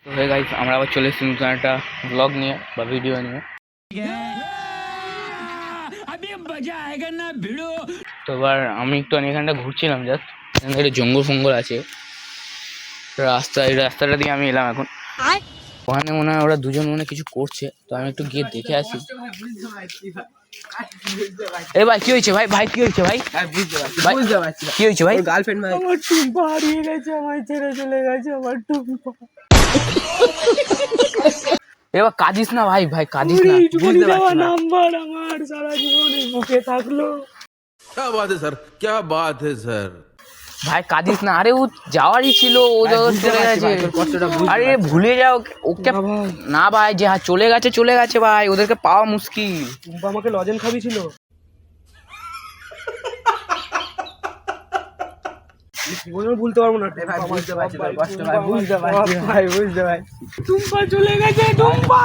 তো hey guys, আমরা আবার চলে এসেছি নতুন একটা ব্লগ নিয়ে বা ভিডিও নিয়ে। তো এবার আমি একটু এখানটা ঘুরছিলাম, জাস্ট এখানে একটা জঙ্গল ফঙ্গল আছে এই রাস্তাটা দিয়ে আমি এলাম এখন। ওখানে মনে হয় ওরা দুজন মনে কিছু করছে, তো আমি একটু গিয়ে দেখে আসি। এ ভাই কি হয়েছে ভাই? ভাই কি হয়েছে ভাই? কি হয়েছে ভাই? গার্লফ্রেন্ড ভাই আমার টুম্পা হারিয়ে গেছে, আমায় ছেড়ে চলে গেছে আমার টুম্পা। এবার কাঁদিস না ভাই, ভাই কাঁদিস না। বুঝতে পারছি না। নাম্বার আমার সারা জীবন বুকে থাকলো। क्या बात है सर, क्या बात है सर। ভাই কাঁদিস না, আরে ও যাওয়ারই ছিল, ও চলে গেছে। আরে ভুলে যাও ওকে না ভাই, যে চলে গেছে চলে গেছে ভাই, ওদেরকে পাওয়া মুশকিল। টুম্পা আমাকে লজেন খাবি ছিল। ভুলতে পারবো না ভাই, বুঝতে পারছি ভাই, বুঝতে পারছি ভাই, বুঝতে পারছি। টুম্পা চলে গেছে, টুম্পা।